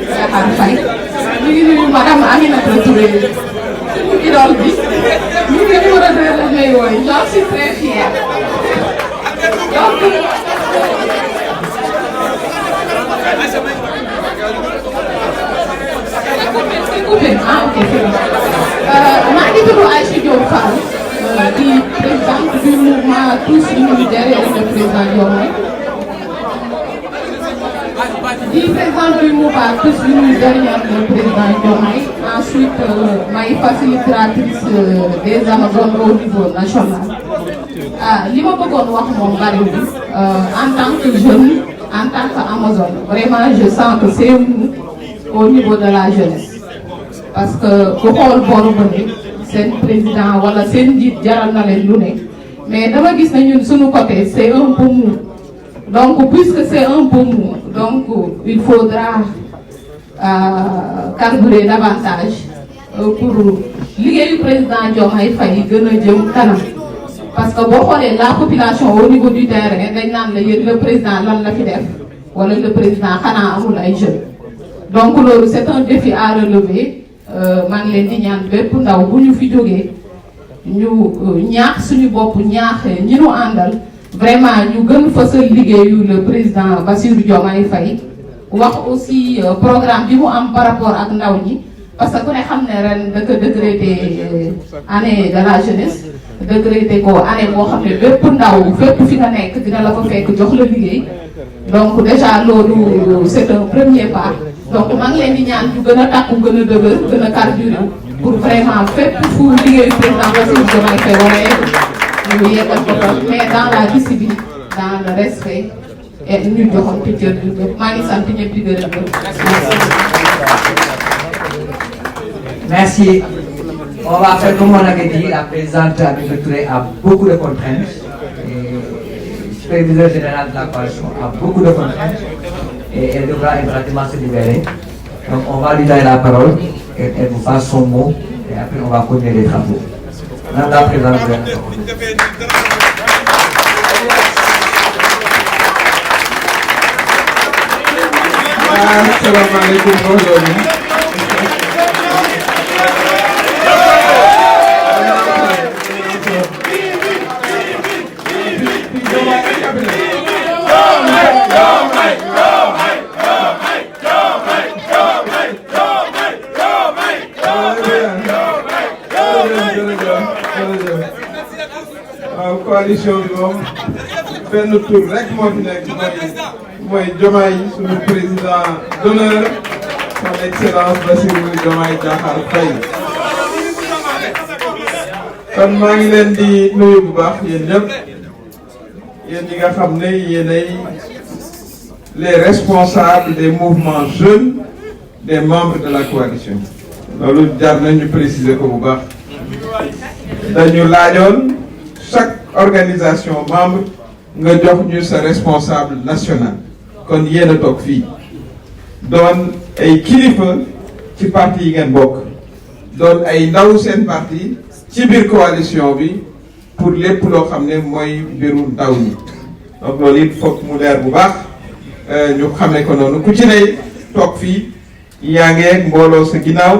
Diakhar Faye ñu ngi nuyu madame Aminata Touré suñu idole bi ñu ngi numéro 2 la may wooy j'en suis très fière donc maa ngi tudd Aïcha Diop Fall di présidente du mouvement Tous Unis derrière le président Diomaye di présidente du mouvement Tous Unis derrière le président Diomaye ensuite maay facilitatrice des Amazones au niveau national li ma bëggoon wax moom bariwul en tant que jeune en tant que Amazone vraiment je sens que c'est au niveau de la jeunesse parce que ku xool booru ba ne seen président wala seen njiit jaral na leen lu ne mais dama gis ne ñun suñu côté c'est un peu mou donc puisque c'est un peu mou donc il faudra carburer davantage pour liggéeyu président Diomaye Faye gën a jëm kanam parce que boo xoolee la population au niveau du terrain dañ naan la yéen le président lan la fi def wala le président xanaa amul ay jeunes donc loolu c'est un défi à relever maa ngi leen di ñaan bépp ndaw bu ñu fi jógee ñu ñaax suñu bopp ñaax ñi ñu àndal vraiment ñu gën fësal liggéeyu le président Bassirou Diomaye Faye wax aussi programme bi mu am par rapport ak ndaw ñi parce que ku ne xam ne ren da ko décrété année de la jeunesse décrété ko année boo xam ne bépp ndaw fépp fi nga nekk dina la ko fekk jox la liggéey donc déjà loolu c'est un premier pas donc maa ngi leen di ñaan ñu gën a takku gën a dëgër gën a carburé pour vraiment fépp fu liggéeyu président Bassirou Diomaye Faye war a yegg ñu yeggal ko mais dans la discipline dans le respect et ñu joxoon ci cër bi ñëpp maa ngi sant ñëpp di gërëm Merci. On va faire comme on avait dit, la présidente Aminata Touré a beaucoup de contraintes. Et le superviseur général de la coalition a beaucoup de contraintes. Et elle devra impérativement se libérer. Donc on va lui donner la parole, qu'elle nous fasse son mot, et après on va continuer les travaux. Madame la présidente, vous avez la parole. Assalamu alaikum. Coalition bi moom benn tour rek moo fi nekk mooy Diomaye suñu président d'honneur son excellence Bassirou Diomaye Diakhar Faye. kon maa ngi leen di nuyu bu baax yéen ñëpp yéen ñi nga xam ne yéenay les responsables des mouvements jeunes des membres de la coalition. loolu jar nañu préciser ko bu baax dañu laajoon chaque organisation membre nga jox ñu sa responsable national kon yéen a toog fii doon ay kilifa ci parti yi ngeen bokk doon ay ndaw seen parti ci biir coalition bi pour lépp loo xam ne mooy mbiru ndaw ñi donc loolu it foog mu leer bu baax ñu xamee ko noonu ku ci ne toog fii yaa ngeeg mbooloo sa ginnaaw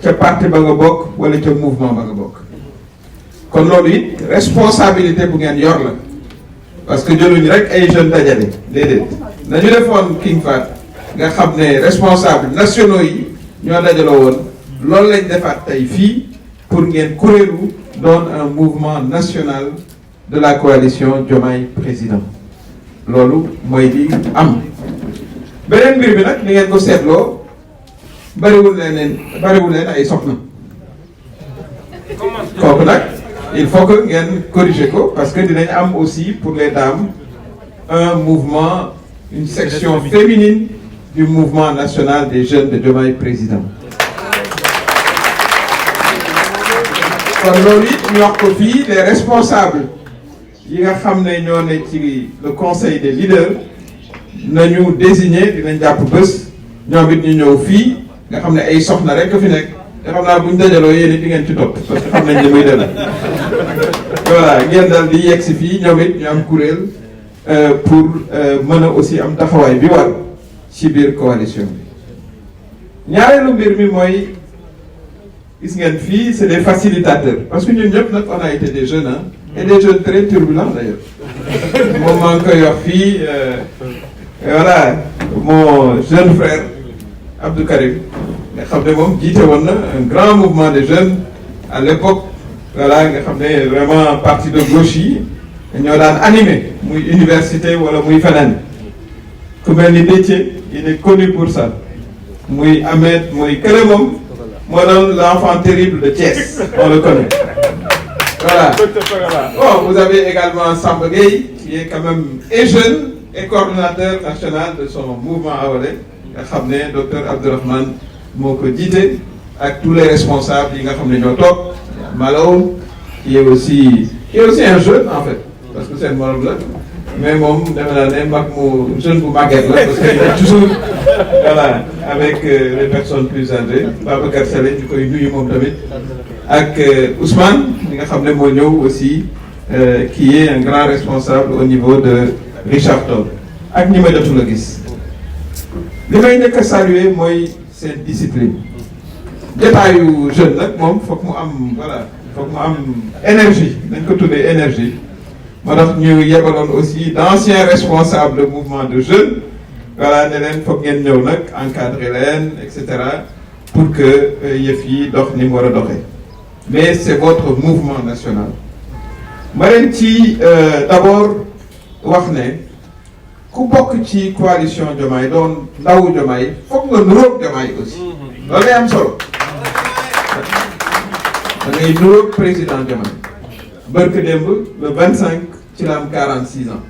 ca parti ba nga bokk wala ca mouvement ba nga bokk kon loolu it responsabilité bu ngeen yor la parce que jëluñu rek ay jeunes dajale déedéet nañu defoon King Fahd nga xam ne responsable nationaux yi ñoo dajaloo woon loolu lañ defaat tey fii pour ngeen kuréelu doon un mouvement national de la coalition Diomaye président loolu mooy li am beneen mbir bi nag ni ngeen ko seetloo bariwul leen ay soxna kooku nag il faut que ngeen corriger ko parce que dinañ am aussi pour les dames un mouvement une section féminine du mouvement national des jeunes de Diomaye président kon loolu it ñu wax ko fii les responsables yi nga xam ne ñoo ne ci le conseil des leaders nañu désigner dinañ jàpp bés ñoom it ñu ñëw fii nga xam ne ay soxna rek fi nekk te xam naa bu ñu dajaloo yéen it di ngeen ci topp parce que xam nañ li muy dem voilà ngeen dal di yegg si fii ñoom it ñu am kuréel pour mën a aussi am taxawaay bi war ci biir coalition bi ñaareelu mbir mi mooy gis ngeen fii c'est des facilitateurs parce que ñun ñëpp nag on a été des jeunes hein, et des jeunes très turbulents d'ailleurs moom maa ngi koy wax fii voilà mon jeune frère Abdou Karim nga xam ne moom jiite woon na un grand mouvement de jeunes à l'époque voilà nga xam ne vraiment parti de gauche yi ñoo daan animé muy université wala muy feneen ku mel ni Déthié il est connu pour ça muy Ahmed muy kële moom moo doon l'enfant terrible de Thiès on le connaît voilà. Bon, vous avez également Samba Gueye qui est quand même et jeune et coordonnateur national de son mouvement Awalé nga xam ne docteur Abdourahmane moo ko jiite ak tous les responsables yi nga xam ne ñoo toog Malaw qui est aussi un jeune en fait parce que seen morom la mais moom defe naa ne mag mu jeune bu màgget la parce qu'il est toujours voilà avec les personnes plus âgées Babacar Sele ñu koy nuyu moom tamit ak Ousmane mi nga xam ne moo ñëw aussi qui est un grand responsable au niveau de Richard Toll ak ñi ma jotul a gis li may njëkk a saluer mooy seen discipline jotaayu jeune nag moom foog mu am voilà foog mu am énergie dañ ko tuddee énergie moo tax ñu yebaloon aussi d'anciens responsables de mouvement de jeunes voilà ne leen foog ngeen ñëw nag encadrer leen et cetera pour que yëf yi dox ni mu war a doxee mais c'est votre mouvement national ma leen ci d'abord wax ne ku bokk ci coalition Diomaye doon ndawu Diomaye foog nga nuróog Diomaye aussi loolu lay am solo da ngay nuróog président Diomaye barke démb le 25 ci la am 46 ans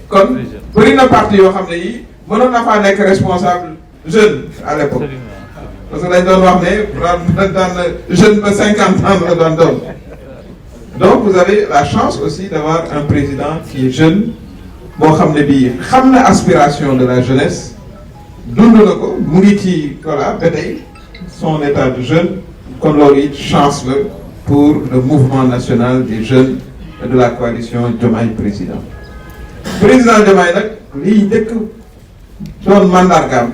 kon bëri na parti yoo xam ne yi mënoon na faa nekk responsable jeune à l'époque parce que dañ doon wax ne daan jeune ba 50 ans la doon doon donc vous avez la chance aussi d'avoir un président qui est jeune boo xam ne bii xam na aspiration de la jeunesse dund na ko mu ngi ci voilà ba tey son état de jeune kon loolu it chance la pour le mouvement national des jeunes de la coalition Diomaye président Diomaye nag liy njëkk doon mandargaam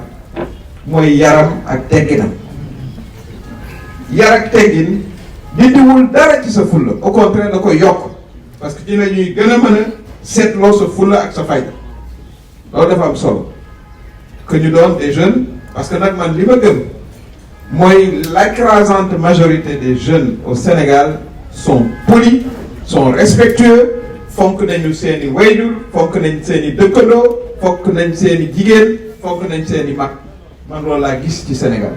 mooy yaram ak tegginam yar ak teggin dindiwul dara ci sa fulla au contraire da koy yokk parce que ci la ñuy gën a mën a seetloo sa fulla ak sa fayda loolu dafa am solo que ñu doon des jeunes parce que nag man li ma gëm mooy l'écrasante majorité des jeunes au Sénégal sont polis sont respectueux fonk nañu seeni wayjur fonk nañ seeni dëkkandoo fonk nañ seeni jigéen fonk nañ seeni mag man loolu laa gis ci Sénégal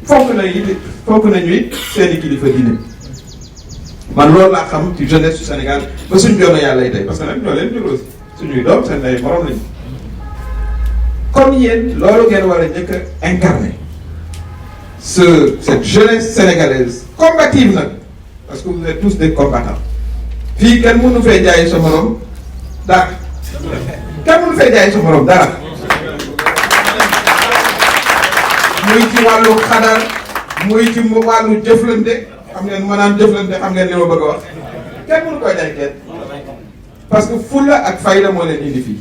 fonk nañu it seeni kilifa diine man loolu laa xam ci jeunesse du Sénégal ba suñ jono yàlla lay tey parce que nag ñoo leen jur aussi suñuy doom seen ay morom lañu comme yéen loolu ngeen war a njëkk a incarner cette jeunesse sénégalaise combative nag parce que vous êtes tous des combattants fii kenn mënu fee jaay sa morom dara kenn mënu fee jaay sa morom dara muy ci wàllu xadar muy ci wàllu jëflante xam ngeen ma naan jëflante xam ngeen li ma bëgg a wax kenn mënu koy jaay kenn parce que fulla ak fayda moo leen indi fii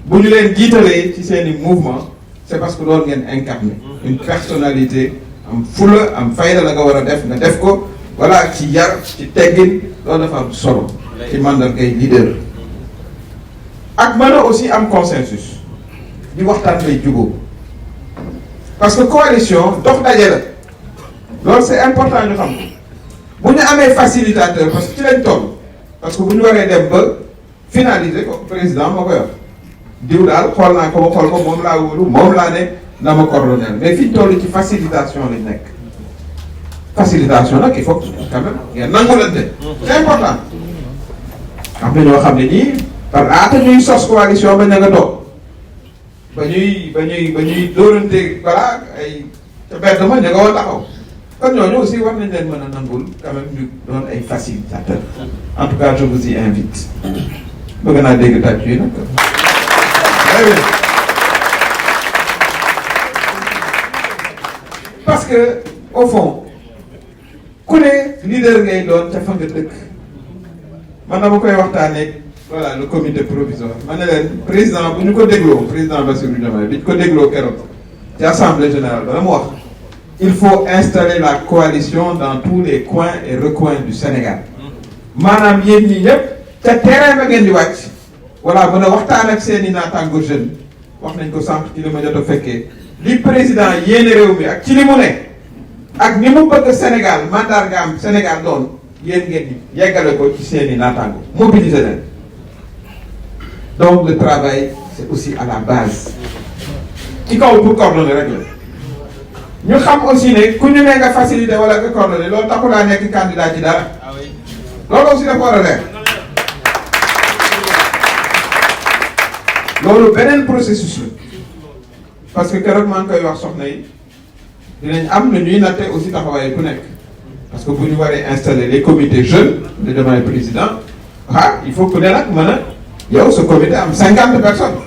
bu ñu leen jiitalee ci seeni mouvement c'est parce que loolu ngeen incarné une personnalité am fulla am fayda la nga war a def nga def ko voilà ci yar ci teggin loolu dafa am solo ci mandargay leader ak mën a aussi am consensus di waxtaan lay jubóo parce que coalition dox daje la loolu c'est important ñu xam bu ñu amee facilitateur parce que ci lañ toll parce que bu ñu waree dem ba finaliser ko président moo koy wax diw daal xool naa ko ba xool ko moom laa wóolu moom laa ne na ma coordonner mais fi ñu toll ci facilitation lañ nekk facilitation nag il faut quand même ngeen nangulante c'est important am na ñoo xam ne nii par aata ñuy sos coalition ba ña nga toog ba ñuy dóorante voilà ay ca bedd ma ña nga woon taxaw kon ñooñu aussi war nañ leen mën a nangul quand même ñu doon ay facilitateurs en tout cas je vous y invite bëgg naa dégg tàcc yi nag parce que au fond ku ne leader ngay doon ca fa nga dëkk man dama koy waxtaanee voilà le comité provisoire ma ne leen président bu ñu ko dégloo président Bassirou Diomaye bi ñu ko dégloo keroog ci assemblée générale bala mu wax il faut installer la coalition dans tous les coins et recoins du Sénégal maanaam yéen ñi ñëpp ca terrain ba ngeen di wàcc voilà mën a waxtaan ak seeni naataango jeune wax nañ ko sànq ci li ma jot a fekkee li président yéene réew mi ak ci li mu ne ak ni mu bëgg Sénégal mandargaam Sénégal doon yéen ngeen di yeggale ko ci seeni naataango mobiliser leen donc le travail c'est aussi à la base ci kaw pour coordonner rek la ñu xam aussi ne ku ñu ne nga facilité wala nga coordonner loolu taxulaa nekk candidat ci dara loolu aussi dafa war a leer loolu beneen processus la parce que keroog maa ngi koy wax soxna yi dinañ am na ñuy natte aussi taxawaay ku nekk parce que bu ñu waree installer les comités jeunes de demain président il faut que ne nag mën a yow sa comité am 50 personnes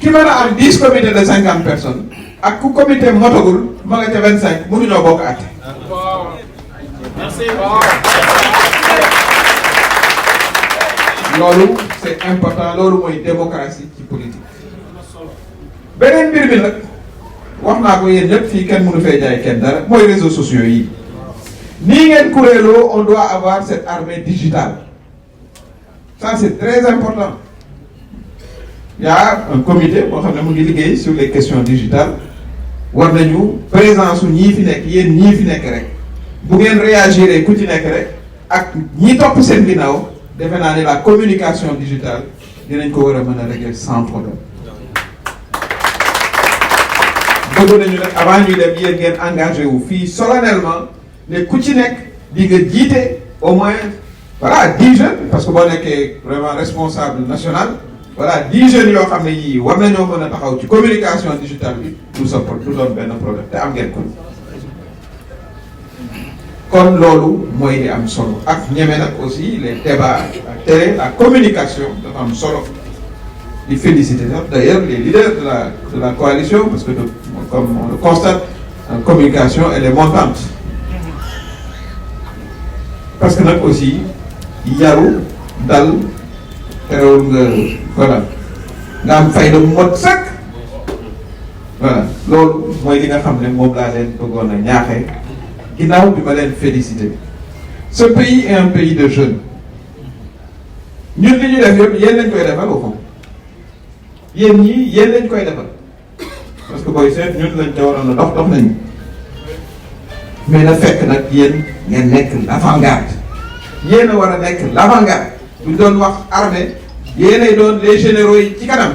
ki mën a am 10 comités de 50 personnes ak ku comité motagul ma nga ca 25 mënuñoo bokk àtte. loolu c'est important loolu mooy démocratie ci politique. beneen mbir bi nag wax naa ko yéen ñëpp fii kenn mënu fee jaay kenn dara mooy réseaux sociaux yi nii ngeen kuréeloo on doit avoir cette armée digitale ça c'est très important. Il y a un comité boo xam ne mu ngi liggéey sur les questions digitales war nañu présence su ñii fi nekk yéen ñii fi nekk rek bu ngeen réagir ku ci nekk rek ak ñi topp seen ginnaaw defe naa ne la communication digitale dinañ ko war a mën a régler sans problème. bëgg nañu nag avant ñuy dem yéen ngeen engagé wu fii solennellement ne ku ci nekk di nga jiite au moins voilà 10 jeunes parce que boo nekkee vraiment responsable national. voilà 10 jeunes yoo xam ne yii war nañoo mën a taxaw ci communication digitale bi du doon benn problème te am ngeen ko kon loolu mooy li am solo ak ñeme nag aussi les débats ak télé la communication dafa am solo di féliciter d'ailleurs les leaders de la coalition parce que comme on le constate la communication elle est montante parce que nag aussi yaru dal terewul nga voilà nga am fayda bu mot sëkk voilà loolu mooy li nga xam ne moom laa leen bëggoon a ñaaxee ginnaaw bi ma leen féliciter. Ce pays est un pays de jeunes ñun li ñu def yëpp yéen lañ koy defal au fond yéen ñii yéen lañ koy defal parce que booy seet ñun lañ ca waroon a dox nañu mais na fekk nag yéen ngeen nekk l'avant-garde yéen a war a nekk l'avant-garde bu ñu doon wax armée yéenay doon les généraux yi ci kanam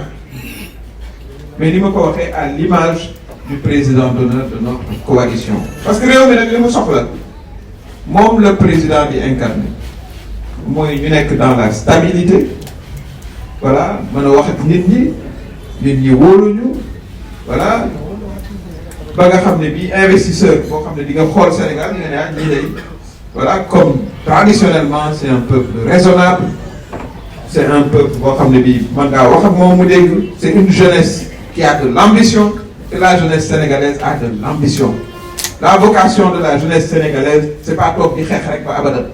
mais ni ma ko waxee à l'image du président d'honneur de notre coalition. parce que réew mi nag li mu soxla moom le président di incarné mooy ñu nekk dans la stabilité voilà mën a wax ak nit ñi wóoluñu voilà ba nga xam ne bii investisseur boo xam ne di nga xool Sénégal di nga ne ah ñii day voilà comme traditionnellement c'est un peuple raisonnable. C'est un peuple boo xam ne bii mën ngaa wax ak moom mu dégg c'est une jeunesse qui a de l'ambition et la jeunesse sénégalaise a de l'ambition. La vocation de la jeunesse sénégalaise c'est pas toog di xeex rek ba abadan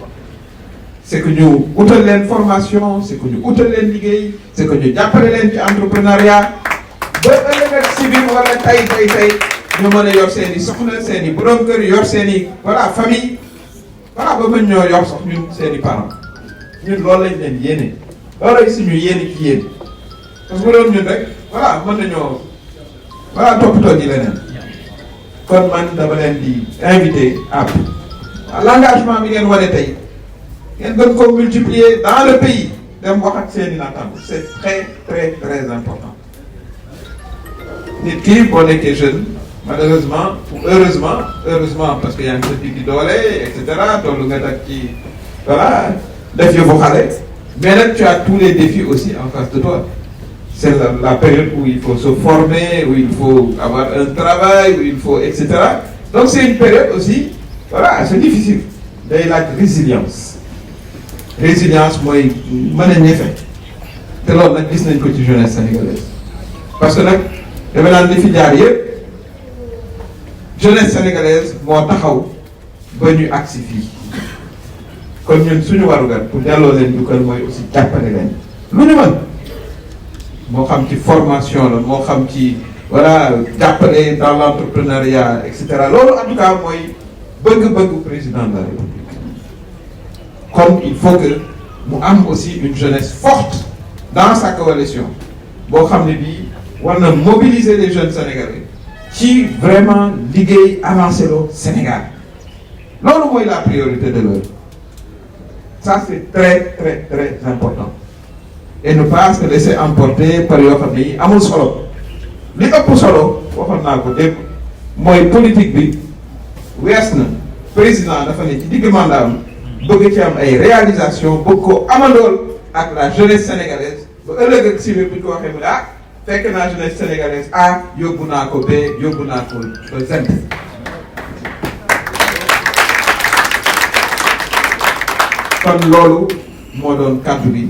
c'est que ñu utal leen formation c'est que ñu utal leen liggéey c'est que ñu jàppale leen ci entrepreneuriat ba ëllëg ak si biir wala tey ñu mën a yor seen i soxna seen i borom kër yor seen i voilà famille voilà ba mën ñoo yor sax ñun seen i parents ñun loolu lañ leen yéene. loolu suñu yéene ci yéen parce que bu doon ñun rek voilà mën nañoo voilà toppatoo ji leneen kon man dama leen di inviter à l'engagement bi ngeen wane tey ngeen gën ko multiplier dans le pays dem wax ak seen i naataango c'est très très très important nit ki boo nekkee jeune malheureusement ou heureusement parce que yaa ngi sa digg doole et cetera tollu nga nag ci voilà def yëfu xale. Mais là, tu as tous les défis aussi en face de toi. C'est la période où il faut se former, où il faut avoir un travail, où il faut, etc. Donc c'est une période aussi, voilà, c'est difficile. Day laaj résilience. Résilience mooy mën a ñefe. te loolu nag gis nañ ko ci jeunesse sénégalaise. parce que nag dama naan li fi jaar yëpp jeunesse sénégalaise moo taxaw ba ñu agsi fii. kon ñun suñu warugar pour delloo leen dugal mooy aussi jàppale leen lu ñu mën moo xam ci formation la moo xam ci voilà jàppale dans l'entrepreneuriat et cetera loolu en tout cas mooy bëgg-bëggu président de la République. Comme il faut que mu am aussi une jeunesse forte dans sa coalition boo xam ne bii war na mobiliser les jeunes sénégalais ci vraiment liggéey avancé loo Sénégal loolu mooy la priorité de l'heure. Ça c'est très très très important et ne pas se laisser emporter par yoo xam ne yi amul solo li ëpp solo waxoon naa ko démb mooy politique bi wees na président dafa ne ci digg mandat am bëgg ci am ay réalisation bëgg ko amandool ak la jeunesse sénégalaise ba ëllëg ak si biir bu ñu ko waxee mu ne ah fekk naa jeunesse sénégalaise A yóbbu naa ko B yóbbu naa ko Z. kon loolu moo doon kàddu bi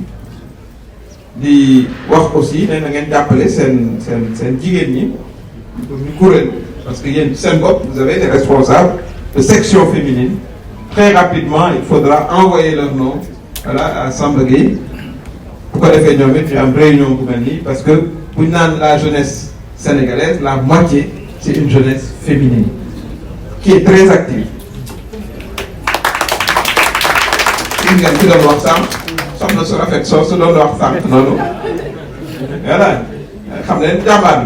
di wax aussi ne na ngeen jàppale seen jigéen ñi pour ñu kuréel parce que yéen seen bopp vous avez des responsables de section féminine. Très rapidement il faudra envoyer leur nom voilà à Samba Gueye bu ko defee ñoom it ñu am réunion bu mel nii parce que bu ñu naan la jeunesse sénégalaise la moitié c'est une jeunesse féminine qui est très active. ngeen ci doon wax sànq soxna su rafet soo su doon wax sànq noonu voilà xam ne jàmbaar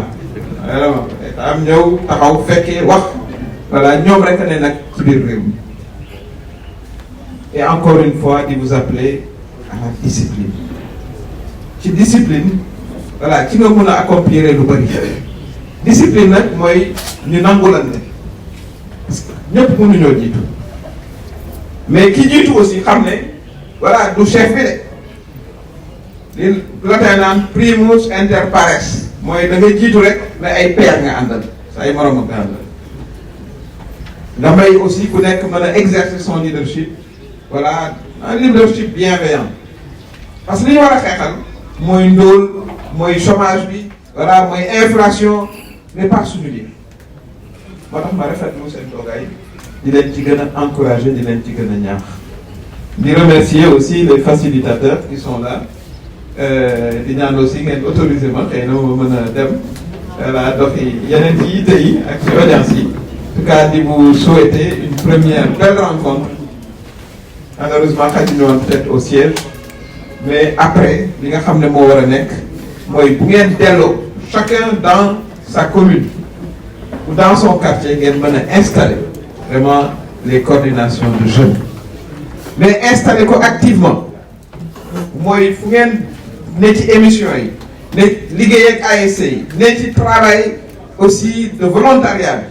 la vraiment am ñëw taxaw fekkee wax voilà ñoom rek ne nag ci biir réew mi et encore une fois di vous appeler à la discipline ci discipline voilà ci nga mën a accomplir lu bari discipline nag mooy ñu nangulante parce que ñëpp mënuñoo jiitu mais ki jiitu aussi xam ne voilà du chef bi de li latin naan primus inter pares mooy da nga jiitu rek mais ay pair nga àndal sa ay morom nga àndal nga may aussi ku nekk mën a exercer son leadership voilà un leadership bienveillant parce que li ñu war a xeexal mooy ndóol mooy chômage bi voilà mooy inflation mais pas suñu lii moo tax ma rafetlu seen toogaay di leen ci gën a encourager di leen ci gën a ñaax di remercier aussi les facilitateurs qui sont là di ñaan aussi ngeen autoriser ma xëy na ma mën a dem voilà doxi yeneen yi tey ak ci audience yi en tout cas di vous souhaiter une première belle rencontre malheureusement xajuñu woon peut-être au siège mais après li nga xam ne moo war a nekk mooy bu ngeen delloo chacun dans sa commune ou dans son quartier ngeen mën a installer vraiment les coordinations de jeunes mais installer ko activement mooy fu ngeen ne ci émission yi ne liggéey ak ASC yi ne ci travail aussi de volontariat bi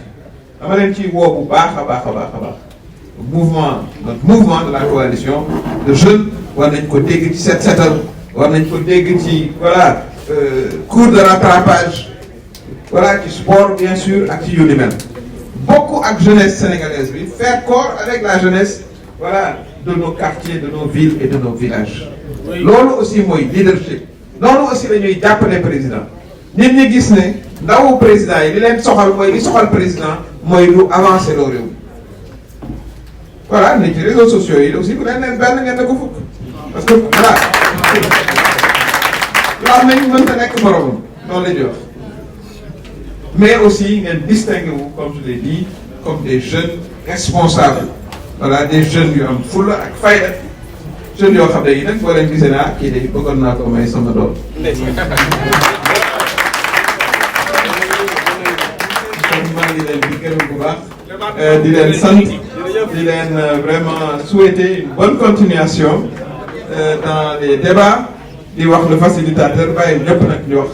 dama leen ciy woo bu baax a baax a baax a baax notre mouvement de la coalition de jeunes war nañ ko dégg ci set setal war nañ ko dégg ci voilà cours de rattrapage voilà ci sport bien sûr ak ci yu ni mel bokk ak jeunesse sénégalaise bi faire corps avec la jeunesse voilà de nos quartiers de nos villes et de nos villages loolu aussi mooy leadership loolu aussi la ñuy jàppale président nit ñi gis ne ndawu président yi li leen soxal mooy li soxal président mooy lu avancer loo réew voilà ne ci réseaux sociaux yi aussi bu leen leen benn ngeen ne ko fukk parce que voilà loo nañ mënta nekk moromam noonu la ñuy wax mais aussi ngeen distingué wu comme je l'ai dit comme des jeunes responsables voilà des jeunes yu am fulla ak fayda jeunes yoo xam ne yi nag boo leen gisee naa kii de bëggoon naa ko may sama doom kon maa ngi leen di gërëm bu baax di leen sant di leen vraiment souhaiter une bonne continuation dans les débats di wax le facilitateur bàyyi ñëpp nag ñu wax